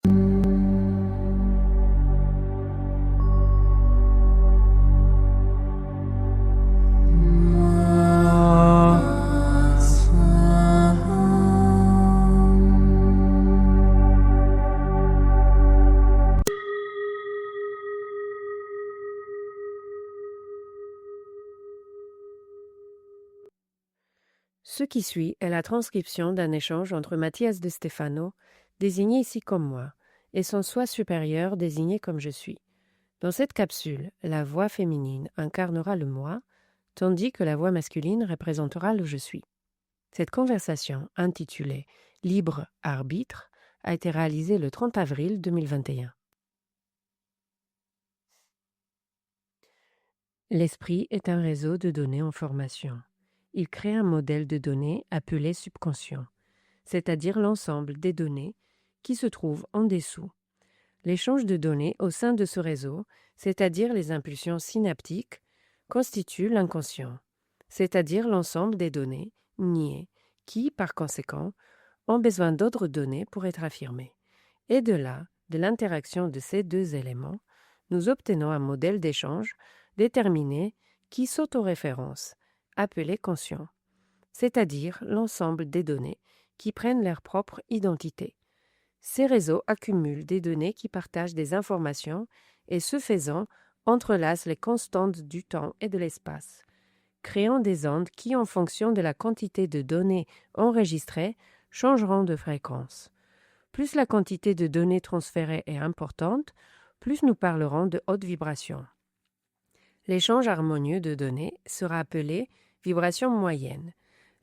Ce qui suit est la transcription d'un échange entre Mathias de Stefano, désigné ici comme moi, et son soi supérieur désigné comme je suis. Dans cette capsule, la voix féminine incarnera le moi, tandis que la voix masculine représentera le je suis. Cette conversation, intitulée « Libre arbitre », a été réalisée le 30 avril 2021. L'esprit est un réseau de données en formation. Il crée un modèle de données appelé subconscient, c'est-à-dire l'ensemble des données qui se trouvent en dessous. L'échange de données au sein de ce réseau, c'est-à-dire les impulsions synaptiques, constitue l'inconscient, c'est-à-dire l'ensemble des données niées qui, par conséquent, ont besoin d'autres données pour être affirmées. Et de là, de l'interaction de ces deux éléments, nous obtenons un modèle d'échange déterminé qui s'autoréférence, appelé conscient, c'est-à-dire l'ensemble des données qui prennent leur propre identité. Ces réseaux accumulent des données qui partagent des informations et, ce faisant, entrelacent les constantes du temps et de l'espace, créant des ondes qui, en fonction de la quantité de données enregistrées, changeront de fréquence. Plus la quantité de données transférées est importante, plus nous parlerons de haute vibration. L'échange harmonieux de données sera appelé vibration moyenne.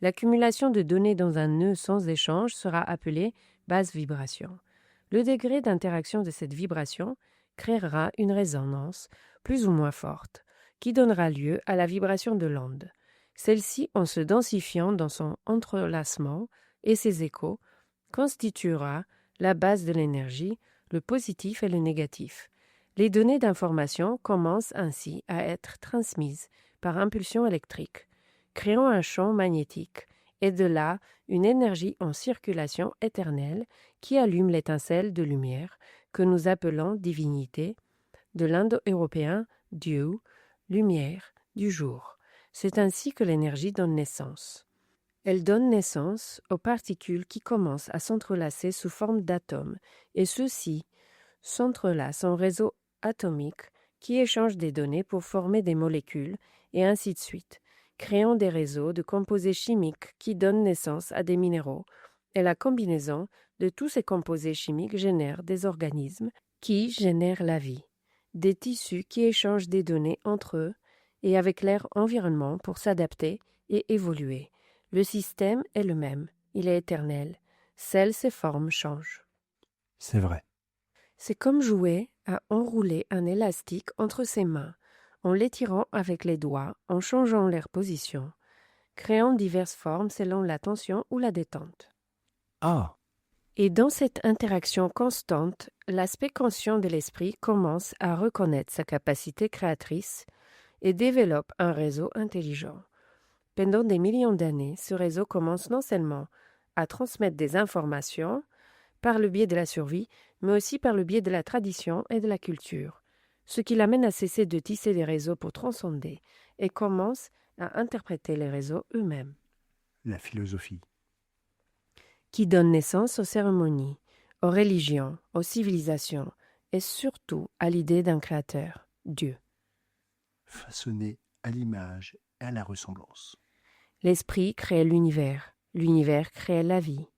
L'accumulation de données dans un nœud sans échange sera appelée basse vibration. Le degré d'interaction de cette vibration créera une résonance plus ou moins forte, qui donnera lieu à la vibration de l'onde. Celle-ci, en se densifiant dans son entrelacement et ses échos, constituera la base de l'énergie, le positif et le négatif. Les données d'information commencent ainsi à être transmises par impulsion électrique, créant un champ magnétique, et de là une énergie en circulation éternelle qui allume l'étincelle de lumière que nous appelons divinité, de l'indo-européen Dieu, lumière du jour. C'est ainsi que l'énergie donne naissance. Elle donne naissance aux particules qui commencent à s'entrelacer sous forme d'atomes, et ceux-ci s'entrelacent en réseau atomique qui échangent des données pour former des molécules, et ainsi de suite, créant des réseaux de composés chimiques qui donnent naissance à des minéraux, et la combinaison de tous ces composés chimiques génère des organismes qui génèrent la vie, des tissus qui échangent des données entre eux et avec leur environnement pour s'adapter et évoluer. Le système est le même, il est éternel, seules ses formes changent. C'est vrai. C'est comme jouer à enrouler un élastique entre ses mains, en l'étirant avec les doigts, en changeant leur position, créant diverses formes selon la tension ou la détente. Ah, Et dans cette interaction constante, l'aspect conscient de l'esprit commence à reconnaître sa capacité créatrice et développe un réseau intelligent. Pendant des millions d'années, ce réseau commence non seulement à transmettre des informations par le biais de la survie, mais aussi par le biais de la tradition et de la culture, ce qui l'amène à cesser de tisser des réseaux pour transcender et commence à interpréter les réseaux eux-mêmes. la philosophie. Qui donne naissance aux cérémonies, aux religions, aux civilisations et surtout à l'idée d'un créateur, Dieu. Façonné à l'image et à la ressemblance. L'esprit crée l'univers crée la vie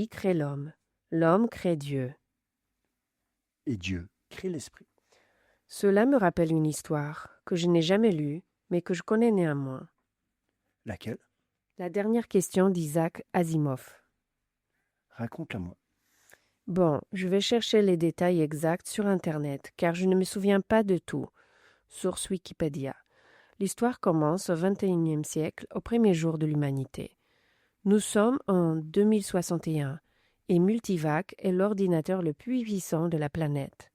crée l'homme crée Dieu. Et Dieu crée l'esprit. Cela me rappelle une histoire que je n'ai jamais lue, mais que je connais néanmoins. Laquelle? La dernière question d'Isaac Asimov. Raconte-la-moi. Bon, je vais chercher les détails exacts sur Internet, car je ne me souviens pas de tout. Source Wikipédia. L'histoire commence au XXIe siècle, au premier jour de l'humanité. Nous sommes en 2061 et Multivac est l'ordinateur le plus puissant de la planète,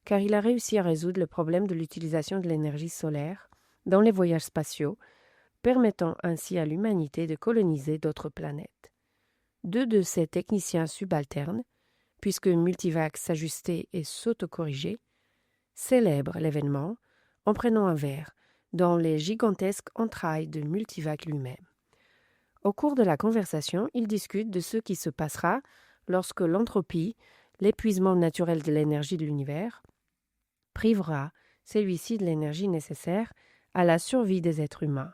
car il a réussi à résoudre le problème de l'utilisation de l'énergie solaire dans les voyages spatiaux, permettant ainsi à l'humanité de coloniser d'autres planètes. Deux de ces techniciens subalternes, puisque Multivac s'ajustait et s'autocorrigeait, célèbre l'événement en prenant un verre dans les gigantesques entrailles de Multivac lui-même. Au cours de la conversation, ils discutent de ce qui se passera lorsque l'entropie, l'épuisement naturel de l'énergie de l'univers, privera celui-ci de l'énergie nécessaire à la survie des êtres humains.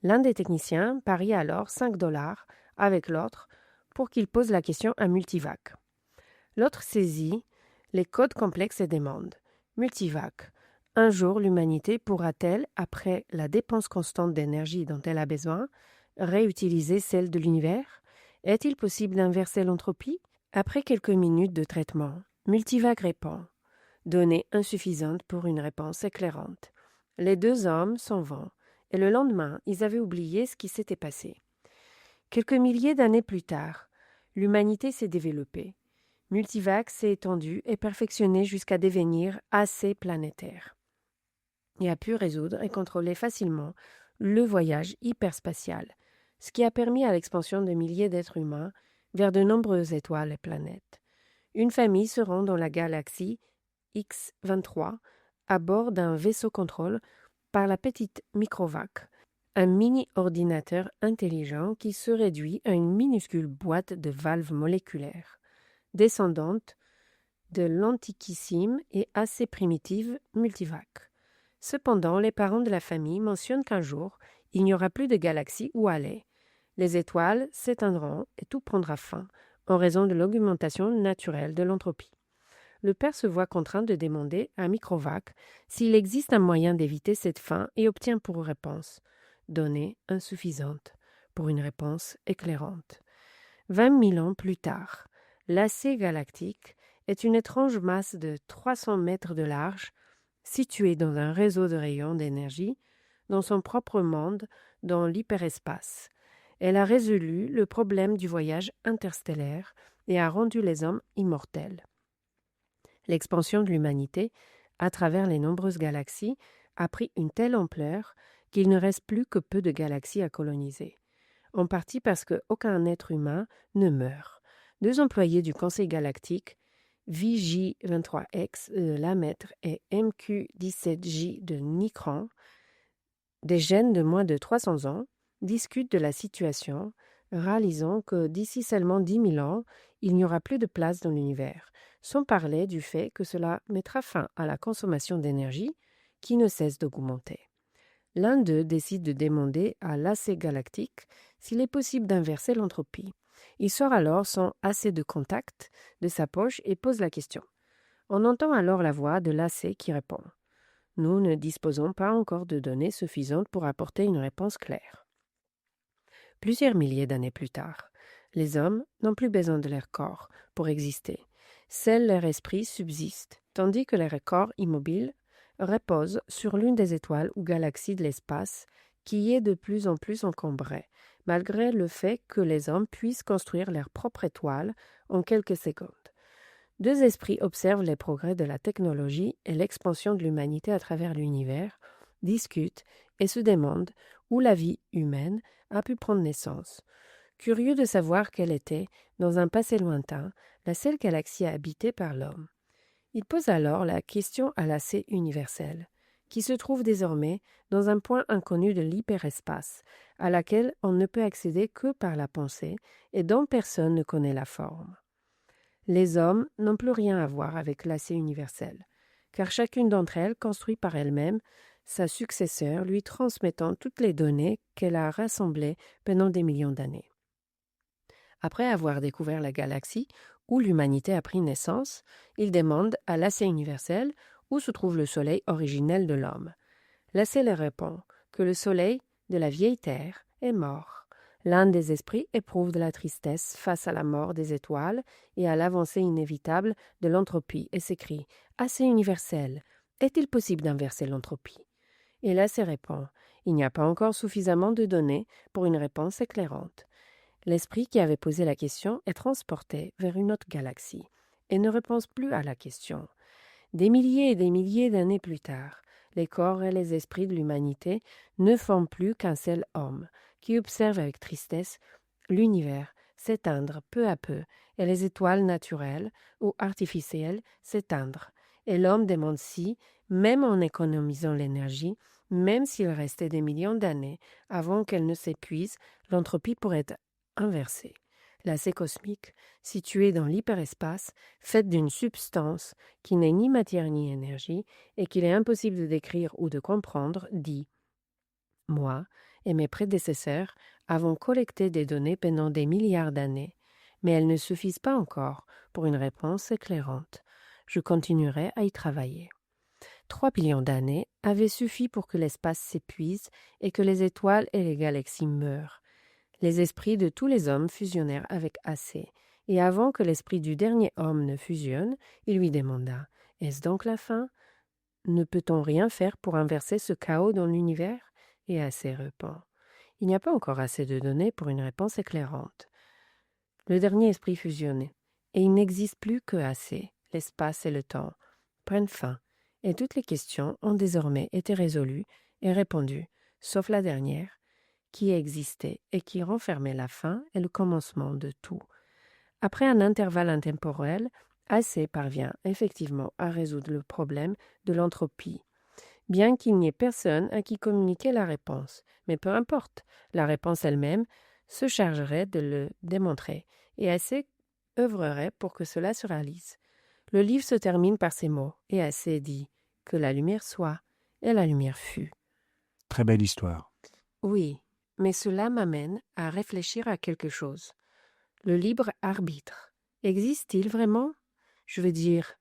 L'un des techniciens parie alors $5 avec l'autre pour qu'il pose la question à Multivac. L'autre saisit les codes complexes et demande « Multivac, un jour l'humanité pourra-t-elle, après la dépense constante d'énergie dont elle a besoin, réutiliser celle de l'univers? Est-il possible d'inverser l'entropie ?» Après quelques minutes de traitement, Multivac répond « Données insuffisantes pour une réponse éclairante. » Les deux hommes s'en vont, et le lendemain, ils avaient oublié ce qui s'était passé. Quelques milliers d'années plus tard, l'humanité s'est développée. Multivac s'est étendu et perfectionné jusqu'à devenir assez planétaire et a pu résoudre et contrôler facilement le voyage hyperspatial, ce qui a permis à l'expansion de milliers d'êtres humains vers de nombreuses étoiles et planètes. Une famille se rend dans la galaxie X23 à bord d'un vaisseau contrôle par la petite Microvac, un mini-ordinateur intelligent qui se réduit à une minuscule boîte de valves moléculaires, descendante de l'antiquissime et assez primitive Multivac. Cependant, les parents de la famille mentionnent qu'un jour, il n'y aura plus de galaxies où aller. Les étoiles s'éteindront et tout prendra fin en raison de l'augmentation naturelle de l'entropie. Le père se voit contraint de demander à Microvac s'il existe un moyen d'éviter cette fin et obtient pour réponse « données insuffisantes » pour une réponse éclairante. 20 000 ans plus tard, l'AC galactique est une étrange masse de 300 mètres de large, située dans un réseau de rayons d'énergie, dans son propre monde, dans l'hyperespace. Elle a résolu le problème du voyage interstellaire et a rendu les hommes immortels. L'expansion de l'humanité, à travers les nombreuses galaxies, a pris une telle ampleur qu'il ne reste plus que peu de galaxies à coloniser. En partie parce qu'aucun être humain ne meurt. 2 employés du Conseil galactique, VJ23X de Lamètre et MQ17J de Nikran, des jeunes de moins de 300 ans, discutent de la situation, réalisant que d'ici seulement 10 000 ans, il n'y aura plus de place dans l'univers, sans parler du fait que cela mettra fin à la consommation d'énergie qui ne cesse d'augmenter. L'un d'eux décide de demander à l'AC galactique s'il est possible d'inverser l'entropie. Il sort alors sans assez de contact de sa poche et pose la question. On entend alors la voix de l'AC qui répond « Nous ne disposons pas encore de données suffisantes pour apporter une réponse claire. » Plusieurs milliers d'années plus tard, les hommes n'ont plus besoin de leur corps pour exister. Seul leur esprit subsiste, tandis que leur corps immobile repose sur l'une des étoiles ou galaxies de l'espace qui est de plus en plus encombrée, malgré le fait que les hommes puissent construire leur propre étoile en quelques secondes. 2 esprits observent les progrès de la technologie et l'expansion de l'humanité à travers l'univers, discutent et se demandent où la vie humaine a pu prendre naissance. Curieux de savoir quelle était, dans un passé lointain, la seule galaxie habitée par l'homme. Il pose alors la question à l'AC universelle, qui se trouve désormais dans un point inconnu de l'hyperespace, à laquelle on ne peut accéder que par la pensée et dont personne ne connaît la forme. Les hommes n'ont plus rien à voir avec l'AC universelle, car chacune d'entre elles construit par elle-même sa successeur lui transmettant toutes les données qu'elle a rassemblées pendant des millions d'années. Après avoir découvert la galaxie où l'humanité a pris naissance, il demande à l'AC universel où se trouve le soleil originel de l'homme. L'AC leur répond que le soleil de la vieille terre est mort. L'un des esprits éprouve de la tristesse face à la mort des étoiles et à l'avancée inévitable de l'entropie et s'écrie « AC universel, est-il possible d'inverser l'entropie ?» Et l'AC répond « Il n'y a pas encore suffisamment de données pour une réponse éclairante. » L'esprit qui avait posé la question est transporté vers une autre galaxie et ne répond plus à la question. Des milliers et des milliers d'années plus tard, les corps et les esprits de l'humanité ne forment plus qu'un seul homme qui observe avec tristesse l'univers s'éteindre peu à peu, et les étoiles naturelles ou artificielles s'éteindre. Et l'homme demande si, même en économisant l'énergie, même s'il restait des millions d'années avant qu'elle ne s'épuise, l'entropie pourrait être inversée. L'acé cosmique, située dans l'hyperespace, faite d'une substance qui n'est ni matière ni énergie et qu'il est impossible de décrire ou de comprendre, dit « Moi et mes prédécesseurs avons collecté des données pendant des milliards d'années, mais elles ne suffisent pas encore pour une réponse éclairante. Je continuerai à y travailler. » 3 billions d'années avaient suffi pour que l'espace s'épuise et que les étoiles et les galaxies meurent. Les esprits de tous les hommes fusionnèrent avec Assez, et avant que l'esprit du dernier homme ne fusionne, il lui demanda « Est-ce donc la fin? Ne peut-on rien faire pour inverser ce chaos dans l'univers ?» Et Assez répond « Il n'y a pas encore assez de données pour une réponse éclairante. » Le dernier esprit fusionné, et il n'existe plus que Assez, l'espace et le temps, prennent fin, et toutes les questions ont désormais été résolues et répondues, sauf la dernière, qui existait et qui renfermait la fin et le commencement de tout. Après un intervalle intemporel, Assez parvient effectivement à résoudre le problème de l'entropie, bien qu'il n'y ait personne à qui communiquer la réponse. Mais peu importe, la réponse elle-même se chargerait de le démontrer, et Assez œuvrerait pour que cela se réalise. Le livre se termine par ces mots, et Assez dit « Que la lumière soit », et la lumière fut. Très belle histoire. Oui, mais cela m'amène à réfléchir à quelque chose. Le libre arbitre, existe-t-il vraiment? Je veux dire,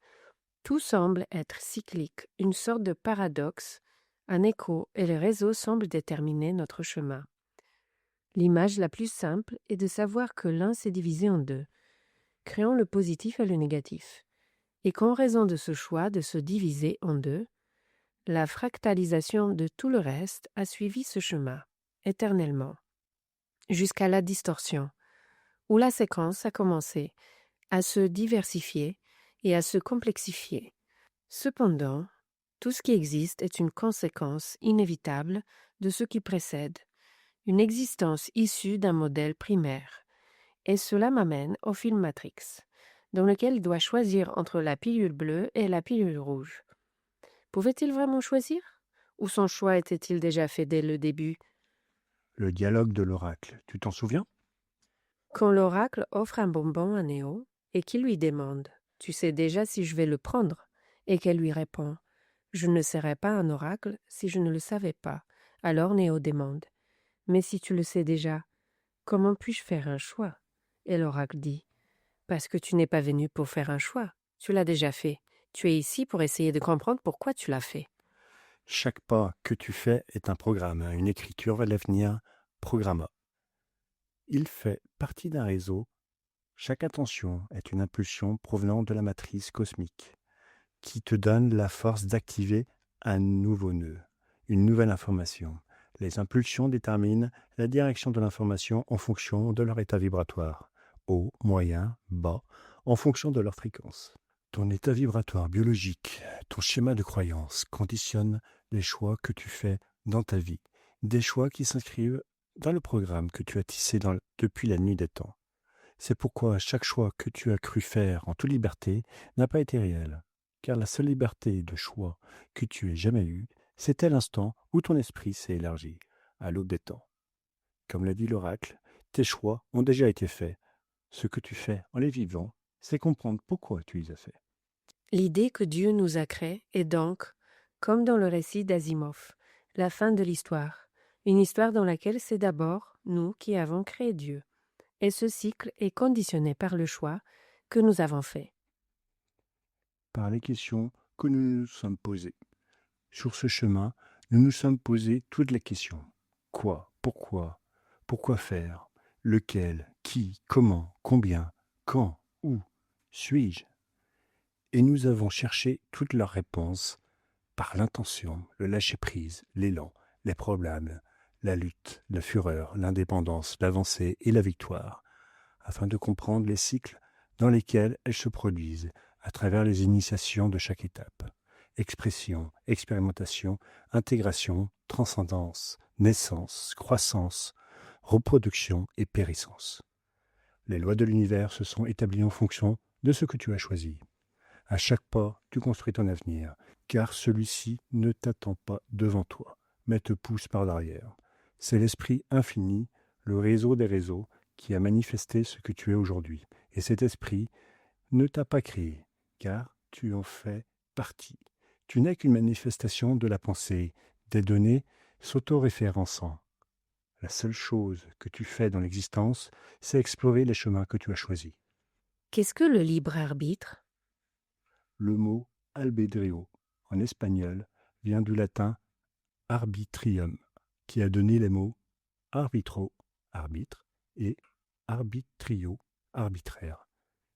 tout semble être cyclique, une sorte de paradoxe, un écho, et les réseaux semblent déterminer notre chemin. L'image la plus simple est de savoir que l'un s'est divisé en deux, créant le positif et le négatif, et qu'en raison de ce choix de se diviser en deux, la fractalisation de tout le reste a suivi ce chemin, éternellement, jusqu'à la distorsion, où la séquence a commencé à se diversifier et à se complexifier. Cependant, tout ce qui existe est une conséquence inévitable de ce qui précède, une existence issue d'un modèle primaire. Et cela m'amène au film Matrix, dans lequel il doit choisir entre la pilule bleue et la pilule rouge. Pouvait-il vraiment choisir? Ou son choix était-il déjà fait dès le début? Le dialogue de l'oracle, tu t'en souviens? Quand l'oracle offre un bonbon à Néo et qu'il lui demande « Tu sais déjà si je vais le prendre ?» et qu'elle lui répond « Je ne serais pas un oracle si je ne le savais pas. » Alors Néo demande « Mais si tu le sais déjà, comment puis-je faire un choix ?» Et l'oracle dit « Parce que tu n'es pas venu pour faire un choix. Tu l'as déjà fait. Tu es ici pour essayer de comprendre pourquoi tu l'as fait. » Chaque pas que tu fais est un programme, une écriture vers l'avenir, programma. Il fait partie d'un réseau. Chaque intention est une impulsion provenant de la matrice cosmique qui te donne la force d'activer un nouveau nœud, une nouvelle information. Les impulsions déterminent la direction de l'information en fonction de leur état vibratoire, haut, moyen, bas, en fonction de leur fréquence. Ton état vibratoire biologique, ton schéma de croyance conditionne les choix que tu fais dans ta vie, des choix qui s'inscrivent dans le programme que tu as tissé depuis la nuit des temps. C'est pourquoi chaque choix que tu as cru faire en toute liberté n'a pas été réel, car la seule liberté de choix que tu aies jamais eue, c'était l'instant où ton esprit s'est élargi, à l'aube des temps. Comme l'a dit l'oracle, tes choix ont déjà été faits. Ce que tu fais en les vivant, c'est comprendre pourquoi tu les as faits. L'idée que Dieu nous a créés est donc, comme dans le récit d'Asimov, la fin de l'histoire, une histoire dans laquelle c'est d'abord nous qui avons créé Dieu. Et ce cycle est conditionné par le choix que nous avons fait. Par les questions que nous nous sommes posées. Sur ce chemin, nous nous sommes posés toutes les questions. Quoi? Pourquoi? Pourquoi faire? Lequel? Qui? Comment? Combien? Quand? Où? Suis-je? Et nous avons cherché toutes leurs réponses par l'intention, le lâcher-prise, l'élan, les problèmes, la lutte, la fureur, l'indépendance, l'avancée et la victoire, afin de comprendre les cycles dans lesquels elles se produisent à travers les initiations de chaque étape. Expression, expérimentation, intégration, transcendance, naissance, croissance, reproduction et périssance. Les lois de l'univers se sont établies en fonction de ce que tu as choisi. À chaque pas, tu construis ton avenir, car celui-ci ne t'attend pas devant toi, mais te pousse par derrière. C'est l'esprit infini, le réseau des réseaux, qui a manifesté ce que tu es aujourd'hui. Et cet esprit ne t'a pas créé, car tu en fais partie. Tu n'es qu'une manifestation de la pensée, des données s'autoréférençant. La seule chose que tu fais dans l'existence, c'est explorer les chemins que tu as choisis. Qu'est-ce que le libre arbitre? Le mot albedrío, en espagnol, vient du latin arbitrium, qui a donné les mots arbitro, arbitre, et arbitrio, arbitraire,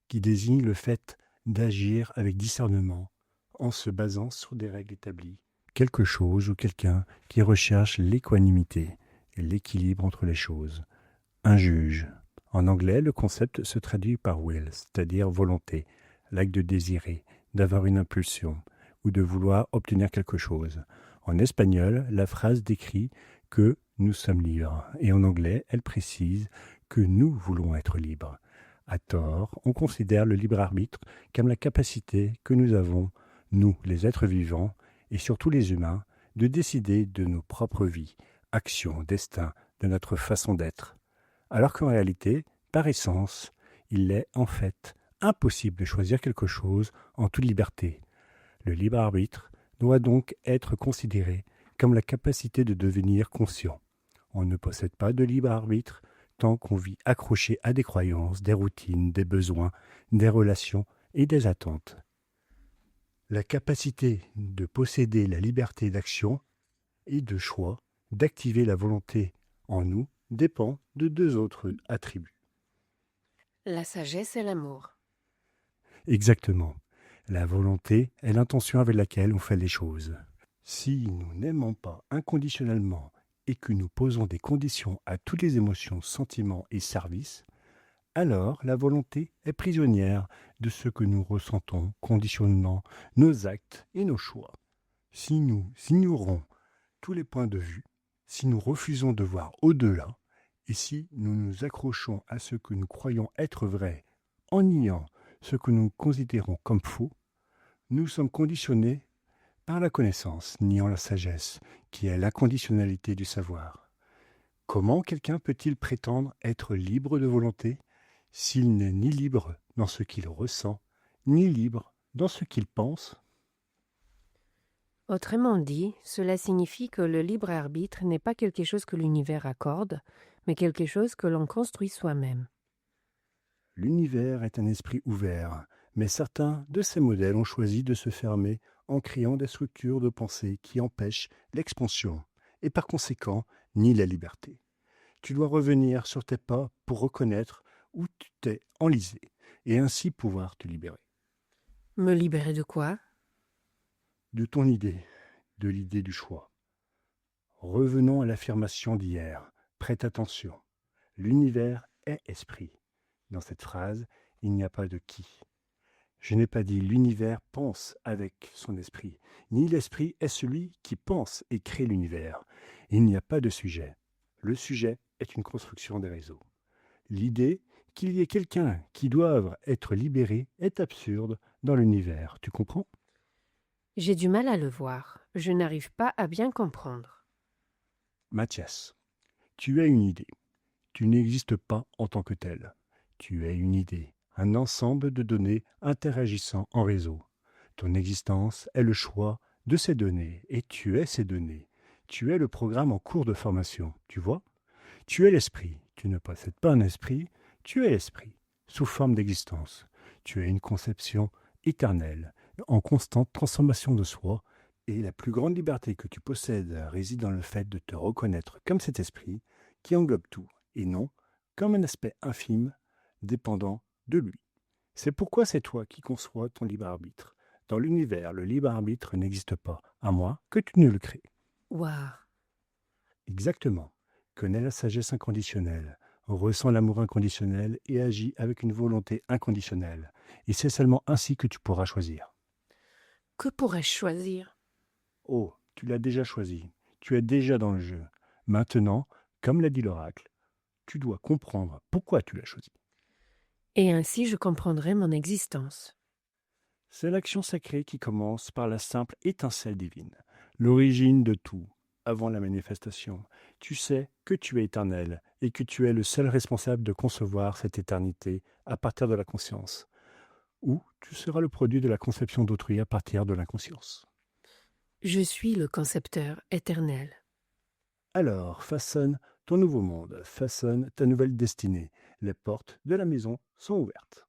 qui désigne le fait d'agir avec discernement en se basant sur des règles établies. Quelque chose ou quelqu'un qui recherche l'équanimité et l'équilibre entre les choses. Un juge. En anglais, le concept se traduit par will, c'est-à-dire volonté, l'acte de désirer, d'avoir une impulsion ou de vouloir obtenir quelque chose. En espagnol, la phrase décrit que nous sommes libres et en anglais, elle précise que nous voulons être libres. À tort, on considère le libre arbitre comme la capacité que nous avons, nous, les êtres vivants, et surtout les humains, de décider de nos propres vies, actions, destins, de notre façon d'être. Alors qu'en réalité, par essence, il est en fait impossible de choisir quelque chose en toute liberté. Le libre arbitre doit donc être considéré comme la capacité de devenir conscient. On ne possède pas de libre arbitre tant qu'on vit accroché à des croyances, des routines, des besoins, des relations et des attentes. La capacité de posséder la liberté d'action et de choix, d'activer la volonté en nous, dépend de deux autres attributs. La sagesse et l'amour. Exactement. La volonté est l'intention avec laquelle on fait les choses. Si nous n'aimons pas inconditionnellement et que nous posons des conditions à toutes les émotions, sentiments et services, alors la volonté est prisonnière de ce que nous ressentons, conditionnant nos actes et nos choix. Si nous ignorons tous les points de vue, si nous refusons de voir au-delà, et si nous nous accrochons à ce que nous croyons être vrai en niant ce que nous considérons comme faux, nous sommes conditionnés par la connaissance, niant la sagesse, qui est l'inconditionnalité du savoir. Comment quelqu'un peut-il prétendre être libre de volonté s'il n'est ni libre dans ce qu'il ressent, ni libre dans ce qu'il pense? Autrement dit, cela signifie que le libre arbitre n'est pas quelque chose que l'univers accorde, mais quelque chose que l'on construit soi-même. L'univers est un esprit ouvert, mais certains de ces modèles ont choisi de se fermer en créant des structures de pensée qui empêchent l'expansion et par conséquent nient la liberté. Tu dois revenir sur tes pas pour reconnaître où tu t'es enlisé et ainsi pouvoir te libérer. Me libérer de quoi? De ton idée, de l'idée du choix. Revenons à l'affirmation d'hier. Prête attention. L'univers est esprit. Dans cette phrase, il n'y a pas de qui. Je n'ai pas dit l'univers pense avec son esprit, ni l'esprit est celui qui pense et crée l'univers. Il n'y a pas de sujet. Le sujet est une construction des réseaux. L'idée qu'il y ait quelqu'un qui doive être libéré est absurde dans l'univers. Tu comprends? J'ai du mal à le voir. Je n'arrive pas à bien comprendre. Mathias, tu as une idée. Tu n'existes pas en tant que tel. Tu es une idée, un ensemble de données interagissant en réseau. Ton existence est le choix de ces données et tu es ces données. Tu es le programme en cours de formation, tu vois? Tu es l'esprit. Tu ne possèdes pas un esprit, tu es l'esprit, sous forme d'existence. Tu es une conception éternelle, en constante transformation de soi, et la plus grande liberté que tu possèdes réside dans le fait de te reconnaître comme cet esprit qui englobe tout, et non comme un aspect infime dépendant de lui. C'est pourquoi c'est toi qui conçois ton libre arbitre. Dans l'univers, le libre arbitre n'existe pas, à moins que tu ne le crées. Waouh! Exactement. Connais la sagesse inconditionnelle, ressens l'amour inconditionnel et agis avec une volonté inconditionnelle. Et c'est seulement ainsi que tu pourras choisir. Que pourrais-je choisir? Oh, tu l'as déjà choisi. Tu es déjà dans le jeu. Maintenant, comme l'a dit l'oracle, tu dois comprendre pourquoi tu l'as choisi. Et ainsi je comprendrai mon existence. C'est l'action sacrée qui commence par la simple étincelle divine, l'origine de tout, avant la manifestation. Tu sais que tu es éternel et que tu es le seul responsable de concevoir cette éternité à partir de la conscience, ou tu seras le produit de la conception d'autrui à partir de l'inconscience. Je suis le concepteur éternel. Alors, façonne ton nouveau monde, façonne ta nouvelle destinée. Les portes de la maison sont ouvertes.